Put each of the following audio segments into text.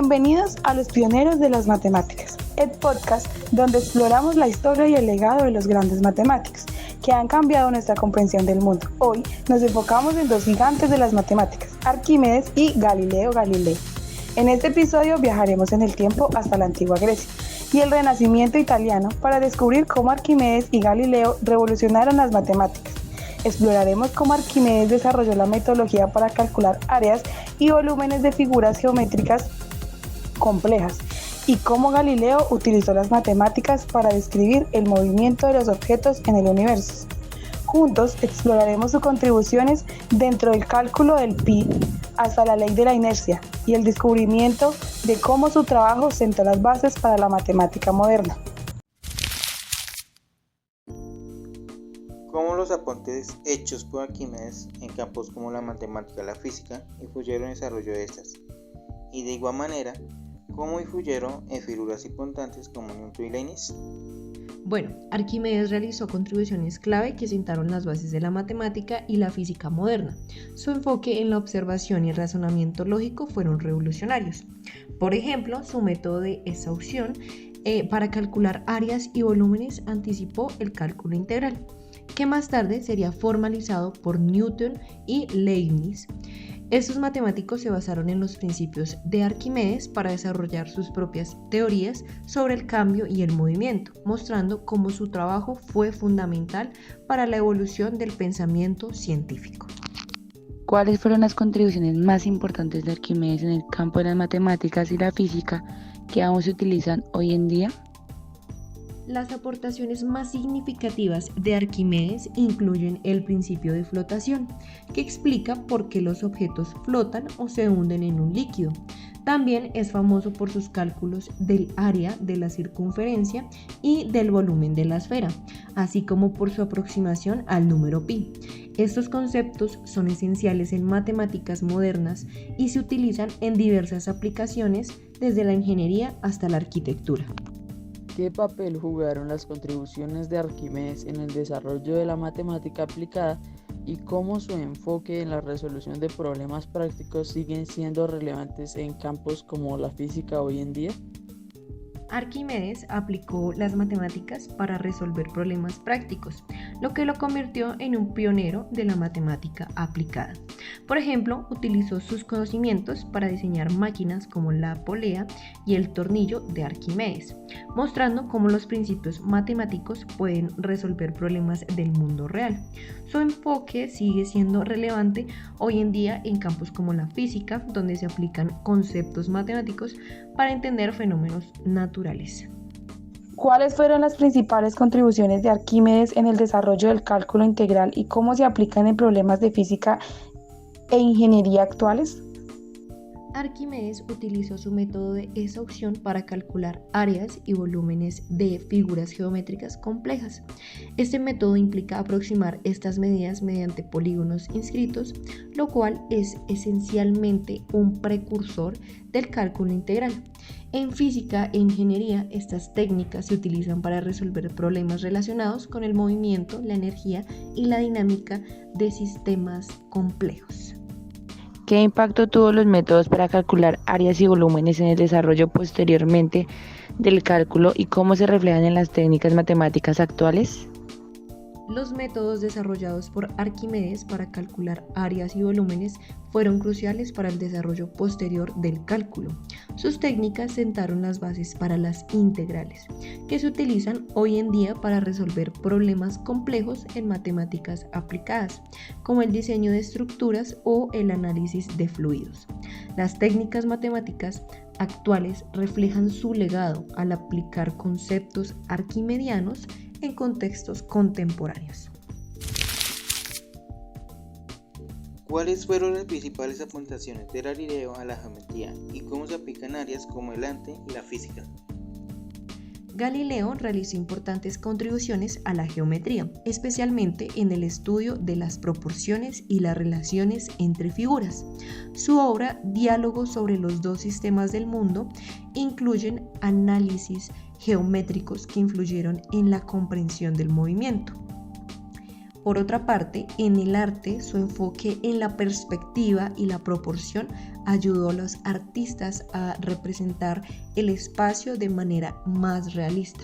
Bienvenidos a Los Pioneros de las Matemáticas, el podcast donde exploramos la historia y el legado de los grandes matemáticos que han cambiado nuestra comprensión del mundo. Hoy nos enfocamos en dos gigantes de las matemáticas, Arquímedes y Galileo Galilei. En este episodio viajaremos en el tiempo hasta la antigua Grecia y el Renacimiento italiano para descubrir cómo Arquímedes y Galileo revolucionaron las matemáticas. Exploraremos cómo Arquímedes desarrolló la metodología para calcular áreas y volúmenes de figuras geométricas complejas y cómo Galileo utilizó las matemáticas para describir el movimiento de los objetos en el universo. Juntos exploraremos sus contribuciones dentro del cálculo del pi hasta la ley de la inercia y el descubrimiento de cómo su trabajo sentó las bases para la matemática moderna. Cómo los aportes hechos por Arquímedes en campos como la matemática y la física influyeron en el desarrollo de estas, y de igual manera, cómo influyeron en figuras importantes como Newton y Leibniz. Bueno, Arquímedes realizó contribuciones clave que sentaron las bases de la matemática y la física moderna. Su enfoque en la observación y el razonamiento lógico fueron revolucionarios. Por ejemplo, su método de exhaustión para calcular áreas y volúmenes anticipó el cálculo integral, que más tarde sería formalizado por Newton y Leibniz. Estos matemáticos se basaron en los principios de Arquímedes para desarrollar sus propias teorías sobre el cambio y el movimiento, mostrando cómo su trabajo fue fundamental para la evolución del pensamiento científico. ¿Cuáles fueron las contribuciones más importantes de Arquímedes en el campo de las matemáticas y la física que aún se utilizan hoy en día? Las aportaciones más significativas de Arquímedes incluyen el principio de flotación, que explica por qué los objetos flotan o se hunden en un líquido. También es famoso por sus cálculos del área de la circunferencia y del volumen de la esfera, así como por su aproximación al número pi. Estos conceptos son esenciales en matemáticas modernas y se utilizan en diversas aplicaciones, desde la ingeniería hasta la arquitectura. ¿Qué papel jugaron las contribuciones de Arquímedes en el desarrollo de la matemática aplicada y cómo su enfoque en la resolución de problemas prácticos siguen siendo relevantes en campos como la física hoy en día? Arquímedes aplicó las matemáticas para resolver problemas prácticos, lo que lo convirtió en un pionero de la matemática aplicada. Por ejemplo, utilizó sus conocimientos para diseñar máquinas como la polea y el tornillo de Arquímedes, mostrando cómo los principios matemáticos pueden resolver problemas del mundo real. Su enfoque sigue siendo relevante hoy en día en campos como la física, donde se aplican conceptos matemáticos para entender fenómenos naturales. ¿Cuáles fueron las principales contribuciones de Arquímedes en el desarrollo del cálculo integral y cómo se aplican en problemas de física e ingeniería actuales? Arquímedes utilizó su método de exhaustión para calcular áreas y volúmenes de figuras geométricas complejas. Este método implica aproximar estas medidas mediante polígonos inscritos, lo cual es esencialmente un precursor del cálculo integral. En física e ingeniería, estas técnicas se utilizan para resolver problemas relacionados con el movimiento, la energía y la dinámica de sistemas complejos. ¿Qué impacto tuvo los métodos para calcular áreas y volúmenes en el desarrollo posteriormente del cálculo y cómo se reflejan en las técnicas matemáticas actuales? Los métodos desarrollados por Arquímedes para calcular áreas y volúmenes fueron cruciales para el desarrollo posterior del cálculo. Sus técnicas sentaron las bases para las integrales, que se utilizan hoy en día para resolver problemas complejos en matemáticas aplicadas, como el diseño de estructuras o el análisis de fluidos. Las técnicas matemáticas actuales reflejan su legado al aplicar conceptos arquimedianos en contextos contemporáneos. ¿Cuáles fueron las principales aportaciones de Galileo a la geometría y cómo se aplican áreas como el arte y la física? Galileo realizó importantes contribuciones a la geometría, especialmente en el estudio de las proporciones y las relaciones entre figuras. Su obra, Diálogos sobre los dos sistemas del mundo, incluyen análisis geométricos que influyeron en la comprensión del movimiento. Por otra parte, en el arte, su enfoque en la perspectiva y la proporción ayudó a los artistas a representar el espacio de manera más realista.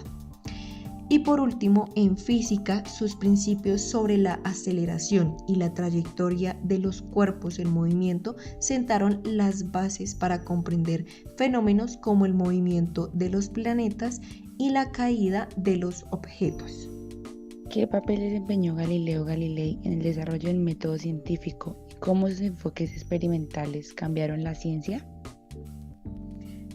Y por último, en física, sus principios sobre la aceleración y la trayectoria de los cuerpos en movimiento sentaron las bases para comprender fenómenos como el movimiento de los planetas y la caída de los objetos. ¿Qué papel desempeñó Galileo Galilei en el desarrollo del método científico y cómo sus enfoques experimentales cambiaron la ciencia?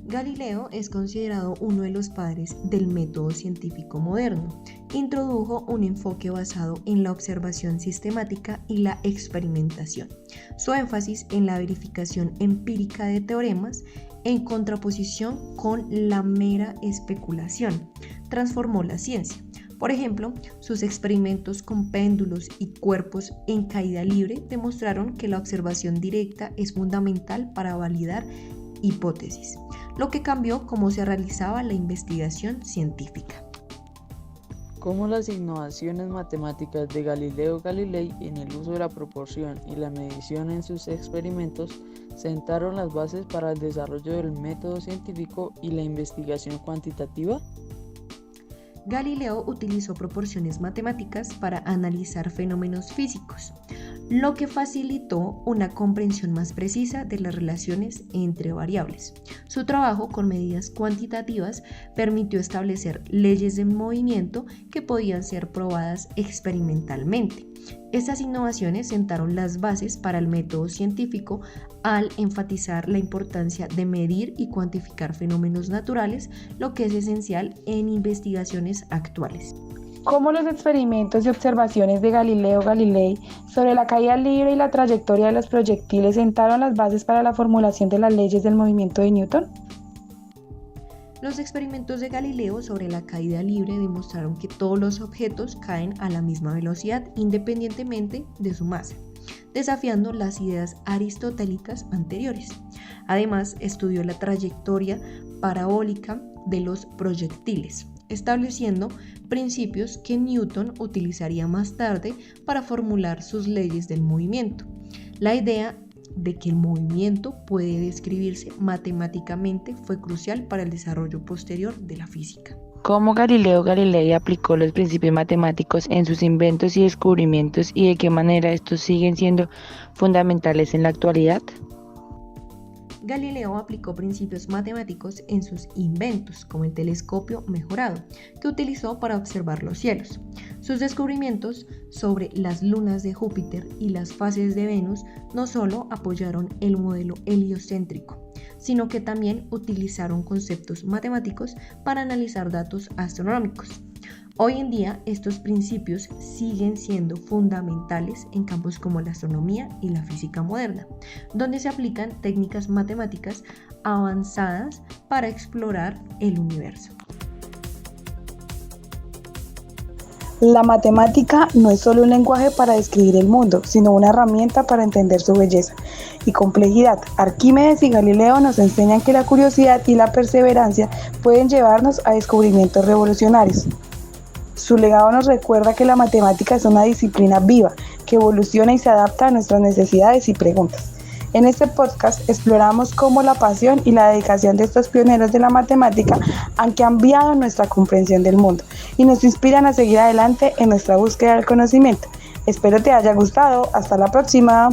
Galileo es considerado uno de los padres del método científico moderno. Introdujo un enfoque basado en la observación sistemática y la experimentación. Su énfasis en la verificación empírica de teoremas en contraposición con la mera especulación transformó la ciencia. Por ejemplo, sus experimentos con péndulos y cuerpos en caída libre demostraron que la observación directa es fundamental para validar hipótesis, lo que cambió cómo se realizaba la investigación científica. Cómo las innovaciones matemáticas de Galileo Galilei en el uso de la proporción y la medición en sus experimentos sentaron las bases para el desarrollo del método científico y la investigación cuantitativa. Galileo utilizó proporciones matemáticas para analizar fenómenos físicos, lo que facilitó una comprensión más precisa de las relaciones entre variables. Su trabajo con medidas cuantitativas permitió establecer leyes de movimiento que podían ser probadas experimentalmente. Estas innovaciones sentaron las bases para el método científico al enfatizar la importancia de medir y cuantificar fenómenos naturales, lo que es esencial en investigaciones actuales. Cómo los experimentos y observaciones de Galileo Galilei sobre la caída libre y la trayectoria de los proyectiles sentaron las bases para la formulación de las leyes del movimiento de Newton. Los experimentos de Galileo sobre la caída libre demostraron que todos los objetos caen a la misma velocidad independientemente de su masa, desafiando las ideas aristotélicas anteriores. Además, estudió la trayectoria parabólica de los proyectiles, estableciendo principios que Newton utilizaría más tarde para formular sus leyes del movimiento. La idea de que el movimiento puede describirse matemáticamente fue crucial para el desarrollo posterior de la física. ¿Cómo Galileo Galilei aplicó los principios matemáticos en sus inventos y descubrimientos y de qué manera estos siguen siendo fundamentales en la actualidad? Galileo aplicó principios matemáticos en sus inventos, como el telescopio mejorado, que utilizó para observar los cielos. Sus descubrimientos sobre las lunas de Júpiter y las fases de Venus no solo apoyaron el modelo heliocéntrico, sino que también utilizaron conceptos matemáticos para analizar datos astronómicos. Hoy en día, estos principios siguen siendo fundamentales en campos como la astronomía y la física moderna, donde se aplican técnicas matemáticas avanzadas para explorar el universo. La matemática no es solo un lenguaje para describir el mundo, sino una herramienta para entender su belleza y complejidad. Arquímedes y Galileo nos enseñan que la curiosidad y la perseverancia pueden llevarnos a descubrimientos revolucionarios. Su legado nos recuerda que la matemática es una disciplina viva, que evoluciona y se adapta a nuestras necesidades y preguntas. En este podcast exploramos cómo la pasión y la dedicación de estos pioneros de la matemática han cambiado nuestra comprensión del mundo y nos inspiran a seguir adelante en nuestra búsqueda del conocimiento. Espero te haya gustado. Hasta la próxima.